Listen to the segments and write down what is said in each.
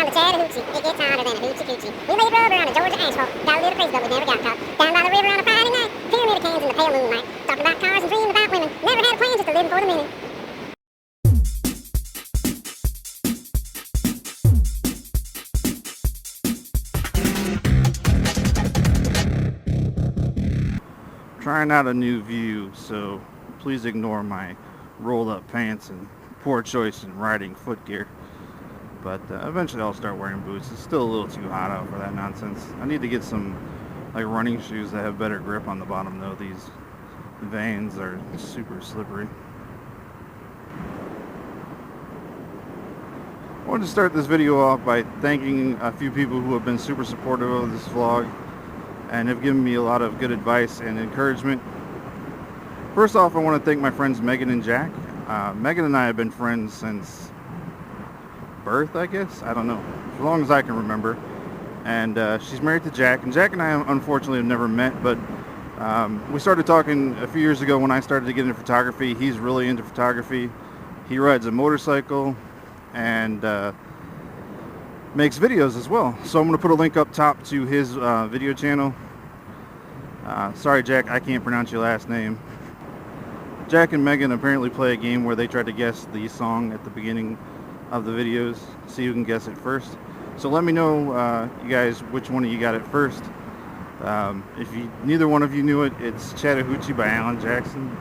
the Chattahoochee. It gets hotter than a hoochie coochie. We laid rubber on the Georgia asphalt. Got a little crazy, but we never got caught. Down by the river on a Friday night. Pyramid of cans in the pale moonlight. Talking about cars and dreaming about women. Never had a plan, just a living for the minute. Trying out a new view, so please ignore my rolled up pants and poor choice in riding foot gear. But eventually I'll start wearing boots. It's still a little too hot out for that nonsense. I need to get some like running shoes that have better grip on the bottom though. These Vans are super slippery. I wanted to start this video off by thanking a few people who have been super supportive of this vlog and have given me a lot of good advice and encouragement. First off, I want to thank my friends Megan and Jack. Megan and I have been friends since birth, I guess. I don't know, as long as I can remember. And she's married to Jack, and Jack and I unfortunately have never met, but we started talking a few years ago when I started to get into photography. He's really into photography. He rides a motorcycle and makes videos as well. So I'm going to put a link up top to his video channel. Sorry Jack, I can't pronounce your last name. Jack and Megan apparently play a game where they try to guess the song at the beginning of the videos, see who can guess it first. So let me know, you guys, which one of you got it first. If neither one of you knew it, it's Chattahoochee by Alan Jackson.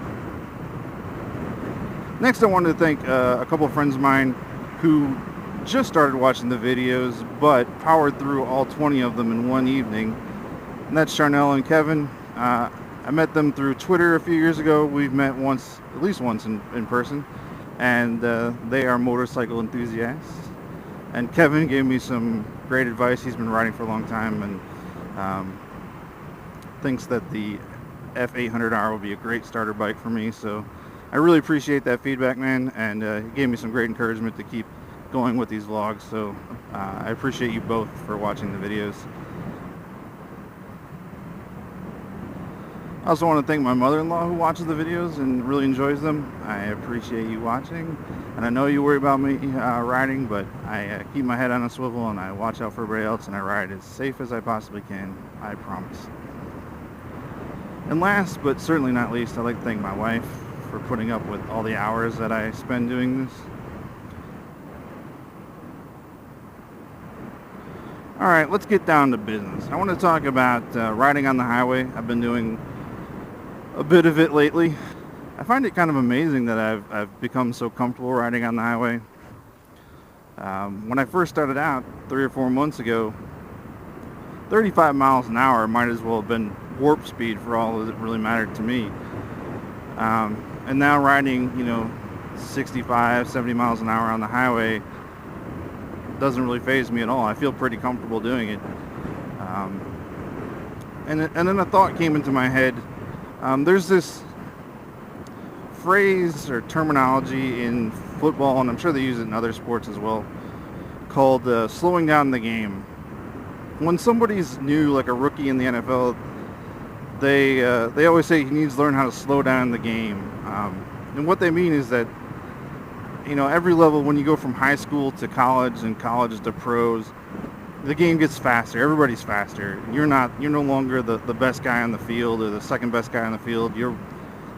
Next, I wanted to thank a couple of friends of mine who just started watching the videos but powered through all 20 of them in one evening, and that's Charnel and Kevin. I met them through Twitter a few years ago. We've met at least once in person, and they are motorcycle enthusiasts. And Kevin gave me some great advice. He's been riding for a long time and thinks that the F800R will be a great starter bike for me. So I really appreciate that feedback, man, and he gave me some great encouragement to keep going with these vlogs. So I appreciate you both for watching the videos. I also want to thank my mother-in-law who watches the videos and really enjoys them. I appreciate you watching, and I know you worry about me riding, but I keep my head on a swivel and I watch out for everybody else, and I ride as safe as I possibly can, I promise. And last but certainly not least, I'd like to thank my wife for putting up with all the hours that I spend doing this. Alright, let's get down to business. I want to talk about riding on the highway. I've been doing a bit of it lately. I find it kind of amazing that I've become so comfortable riding on the highway. When I first started out 3 or 4 months ago, 35 miles an hour might as well have been warp speed for all that really mattered to me. And now riding, 65, 70 miles an hour on the highway doesn't really faze me at all. I feel pretty comfortable doing it. And then a thought came into my head. There's this phrase or terminology in football, and I'm sure they use it in other sports as well, called slowing down the game. When somebody's new, like a rookie in the NFL, they always say he needs to learn how to slow down the game. And what they mean is that, every level, when you go from high school to college and college to pros, the game gets faster. Everybody's faster. You're no longer the best guy on the field or the second best guy on the field. You're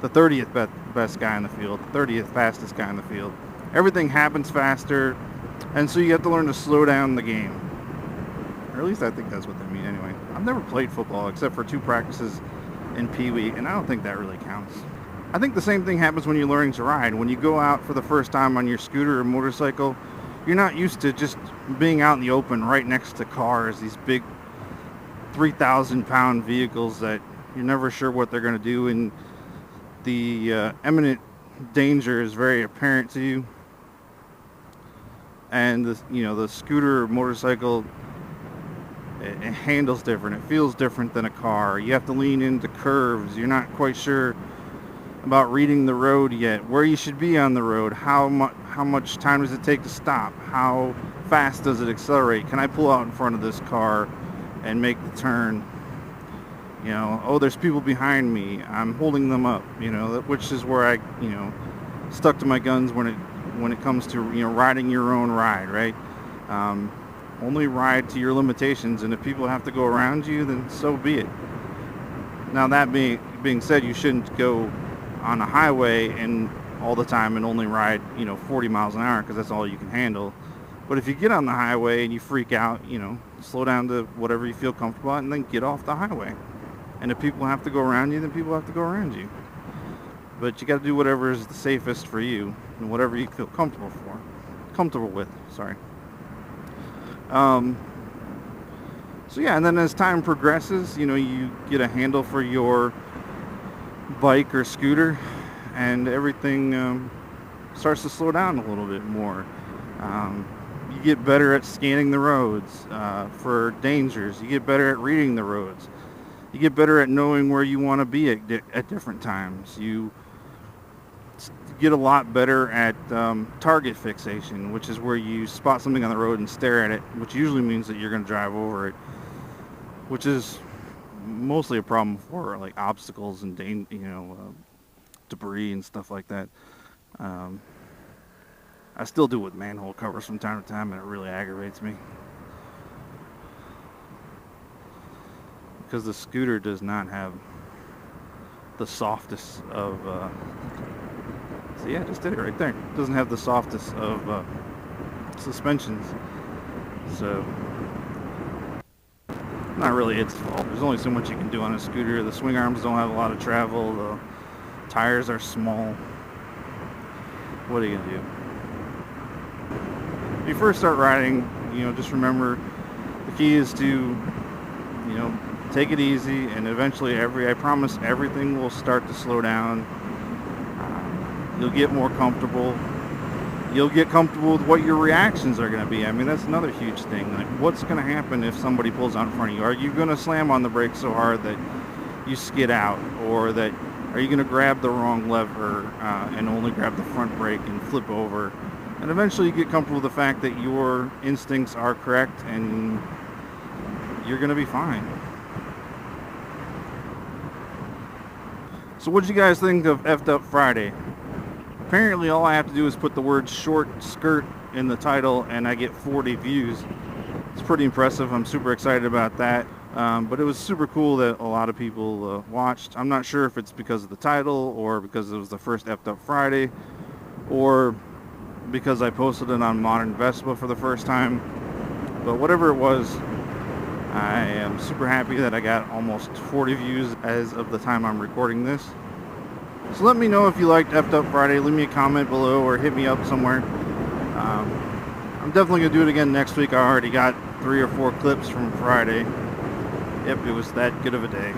the 30th best guy on the field, the 30th fastest guy on the field. Everything happens faster, and so you have to learn to slow down the game. Or at least I think that's what they mean anyway. I've never played football except for 2 practices in Pee Wee, and I don't think that really counts. I think the same thing happens when you're learning to ride. When you go out for the first time on your scooter or motorcycle, you're not used to just being out in the open right next to cars, these big 3,000-pound vehicles that you're never sure what they're going to do, and the imminent danger is very apparent to you. And the scooter or motorcycle, it handles different. It feels different than a car. You have to lean into curves. You're not quite sure about reading the road yet, where you should be on the road, how much time does it take to stop, how fast does it accelerate, can I pull out in front of this car and make the turn, oh, there's people behind me, I'm holding them up, which is where I stuck to my guns when it comes to riding your own ride, right? Only ride to your limitations, and if people have to go around you, then so be it. Now that being said, you shouldn't go on a highway and all the time and only ride 40 miles an hour, because that's all you can handle. But if you get on the highway and you freak out, slow down to whatever you feel comfortable at, and then get off the highway. And if people have to go around you, then people have to go around you. But you got to do whatever is the safest for you and whatever you feel comfortable with. Sorry. So yeah, and then as time progresses, you get a handle for your bike or scooter, and everything starts to slow down a little bit more. You get better at scanning the roads for dangers. You get better at reading the roads. You get better at knowing where you want to be at different times. You get a lot better at target fixation, which is where you spot something on the road and stare at it, which usually means that you're going to drive over it, which is mostly a problem for like obstacles and debris and stuff like that. I still do with manhole covers from time to time, and it really aggravates me because the scooter does not have the softest of see, yeah, I just did it right there. It doesn't have the softest of suspensions, so not really its fault. There's only so much you can do on a scooter. The swing arms don't have a lot of travel. The tires are small. What are you gonna do? When you first start riding, just remember the key is to, take it easy, and eventually I promise everything will start to slow down. You'll get more comfortable. You'll get comfortable with what your reactions are going to be. I mean, that's another huge thing. Like, what's going to happen if somebody pulls out in front of you? Are you going to slam on the brakes so hard that you skid out? Or are you going to grab the wrong lever and only grab the front brake and flip over? And eventually you get comfortable with the fact that your instincts are correct and you're going to be fine. So what did you guys think of Effed Up Friday? Apparently all I have to do is put the word short skirt in the title and I get 40 views. It's pretty impressive. I'm super excited about that. But it was super cool that a lot of people watched. I'm not sure if it's because of the title or because it was the first Effed Up Friday or because I posted it on Modern Vespa for the first time. But whatever it was, I am super happy that I got almost 40 views as of the time I'm recording this. So let me know if you liked Effed Up Friday. Leave me a comment below or hit me up somewhere. I'm definitely going to do it again next week. I already got 3 or 4 clips from Friday. Yep, it was that good of a day.